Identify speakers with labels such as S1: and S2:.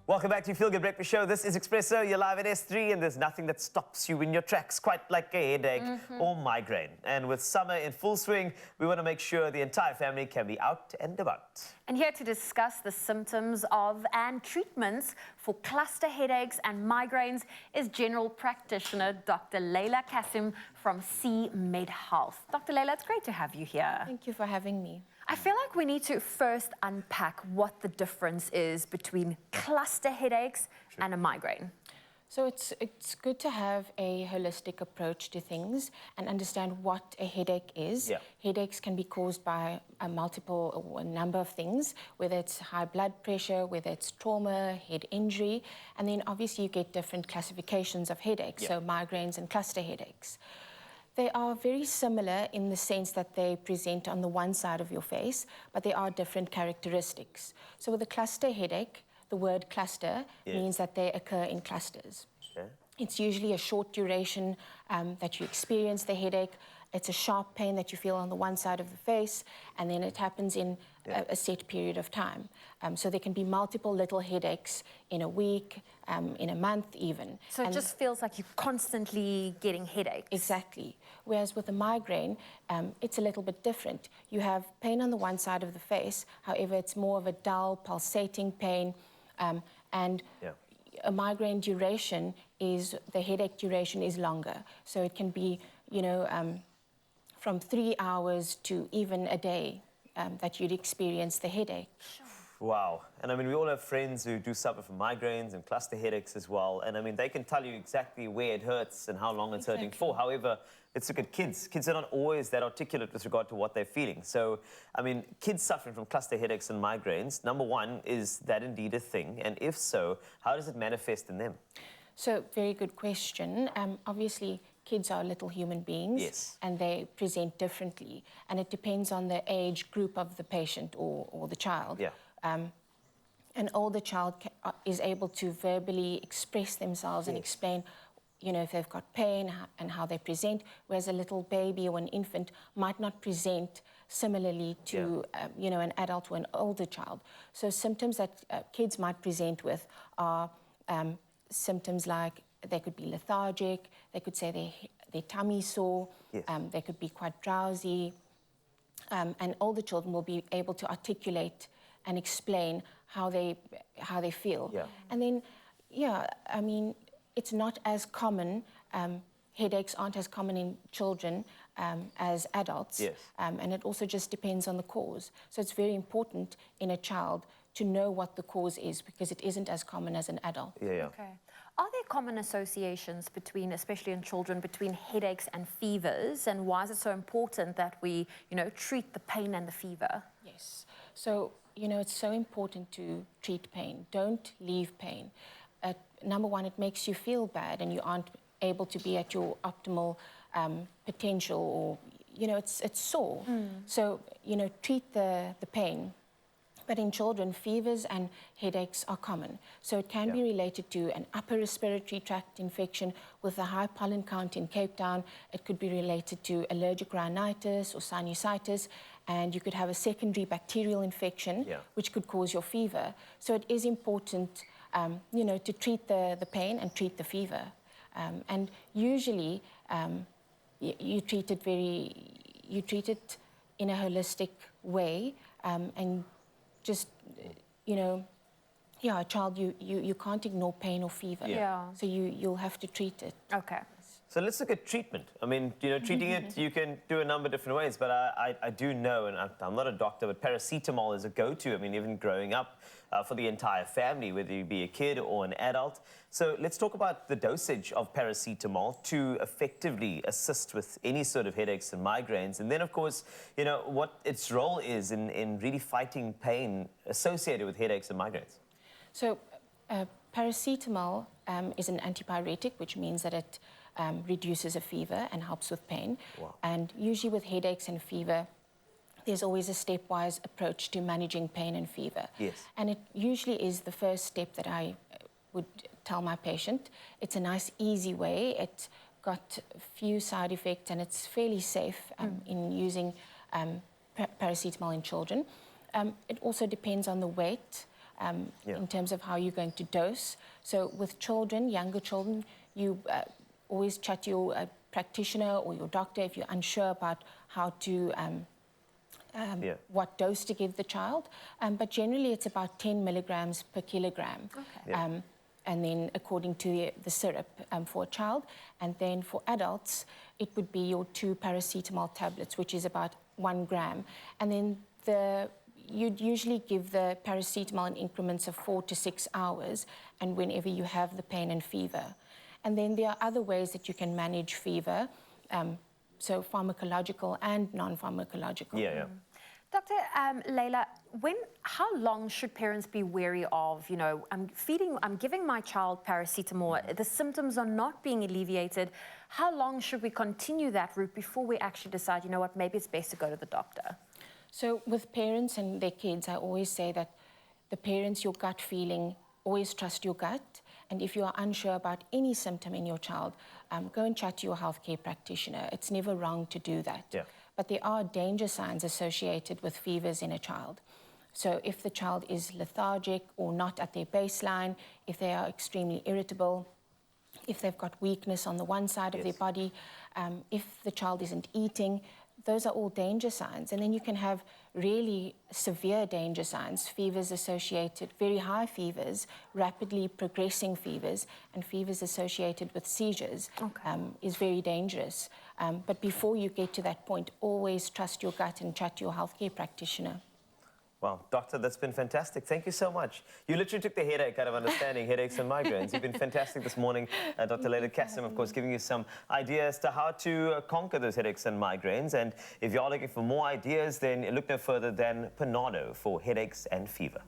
S1: Welcome back to Feel Good Breakfast Show. This is Expresso. You're live at S3, and there's nothing that stops you in your tracks, quite like a headache or migraine. And with summer in full swing, we want to make sure the entire family can be out and about.
S2: And here to discuss the symptoms of and treatments for cluster headaches and migraines is general practitioner Dr. Leila Kasim from C Med Health. Dr. Leila, it's great to have you here.
S3: Thank you for having me.
S2: I feel like we need to first unpack what the difference is between cluster headaches and a migraine.
S3: So it's good to have a holistic approach to things and understand what a headache is.
S1: Yeah.
S3: Headaches can be caused by a number of things, whether it's high blood pressure, whether it's trauma, head injury, and then obviously you get different classifications of headaches, so migraines and cluster headaches. They are very similar in the sense that they present on the one side of your face, but they are different characteristics. So with a cluster headache, the word cluster means that they occur in clusters.
S1: Okay.
S3: It's usually a short duration that you experience the headache. It's a sharp pain that you feel on the one side of the face, and then it happens in a set period of time. So there can be multiple little headaches in a week, in a month even.
S2: So it just feels like you're constantly getting headaches.
S3: Exactly. Whereas with a migraine, it's a little bit different. You have pain on the one side of the face, however, it's more of a dull, pulsating pain, and a migraine duration is, the headache duration is longer. So it can be, from 3 hours to even a day that you'd experience the headache.
S1: Wow. And I mean, we all have friends who do suffer from migraines and cluster headaches as well. And I mean, they can tell you exactly where it hurts and how long it's hurting for. However, let's look at kids. Kids are not always that articulate with regard to what they're feeling. So, I mean, kids suffering from cluster headaches and migraines, number one, is that indeed a thing? And if so, how does it manifest in them?
S3: So, very good question. Obviously, kids are little human beings, and they present differently. And it depends on the age group of the patient or the child. An older child is able to verbally express themselves and explain, if they've got pain and how they present, whereas a little baby or an infant might not present similarly to, an adult or an older child. So symptoms that kids might present with are symptoms like they could be lethargic, they could say their tummy sore, they could be quite drowsy, and older children will be able to articulate and explain how they feel. And then, I mean, it's not as common, headaches aren't as common in children as adults, and it also just depends on the cause. So it's very important in a child to know what the cause is, because it isn't as common as an adult.
S2: Okay. Are there common associations between, especially in children, between headaches and fevers, and why is it so important that we, treat the pain and the fever?
S3: Yes. So, it's so important to treat pain. Don't leave pain. Number one, it makes you feel bad and you aren't able to be at your optimal potential, or, it's sore. So, treat the pain. But in children, fevers and headaches are common. So it can be related to an upper respiratory tract infection with a high pollen count in Cape Town. It could be related to allergic rhinitis or sinusitis, and you could have a secondary bacterial infection, which could cause your fever. So it is important, to treat the pain and treat the fever. And usually, you treat it in a holistic way, and just, a child, you can't ignore pain or fever. So you'll have to treat it.
S2: Okay.
S1: So let's look at treatment. I mean, treating it, you can do a number of different ways, but I do know, and I'm not a doctor, but paracetamol is a go-to. I mean, even growing up for the entire family, whether you be a kid or an adult. So let's talk about the dosage of paracetamol to effectively assist with any sort of headaches and migraines. And then, of course, what its role is in really fighting pain associated with headaches and migraines.
S3: So paracetamol is an antipyretic, which means that it reduces a fever and helps with pain. And usually with headaches and fever, there's always a stepwise approach to managing pain and fever. And it usually is the first step that I would tell my patient. It's a nice, easy way. It's got few side effects, and it's fairly safe in using paracetamol in children. It also depends on the weight in terms of how you're going to dose. So with children, younger children, you always chat to your practitioner or your doctor if you're unsure about how to, what dose to give the child. But generally it's about 10 milligrams per kilogram. Okay. And then according to the syrup for a child. And then for adults, it would be your 2 paracetamol tablets, which is about 1 gram. And then you'd usually give the paracetamol in increments of 4 to 6 hours, and whenever you have the pain and fever. And then there are other ways that you can manage fever, so pharmacological and non-pharmacological.
S1: Yeah.
S2: Dr. Leila, how long should parents be wary of, you know, I'm giving my child paracetamol, the symptoms are not being alleviated. How long should we continue that route before we actually decide, you know what, maybe it's best to go to the doctor?
S3: So with parents and their kids, I always say that the parents, your gut feeling, always trust your gut. And if you are unsure about any symptom in your child, go and chat to your healthcare practitioner. It's never wrong to do that.
S1: Yeah.
S3: But there are danger signs associated with fevers in a child. So if the child is lethargic or not at their baseline, if they are extremely irritable, if they've got weakness on the one side of their body, if the child isn't eating, those are all danger signs. And then you can have really severe danger signs, fevers associated, very high fevers, rapidly progressing fevers, and fevers associated with seizures is very dangerous. But before you get to that point, always trust your gut and chat to your healthcare practitioner.
S1: Well, doctor, that's been fantastic. Thank you so much. You literally took the headache out of understanding headaches and migraines. You've been fantastic this morning. Dr. Leila Kassim, of course, giving you some ideas to how to conquer those headaches and migraines. And if you are looking for more ideas, then look no further than PANADO for headaches and fever.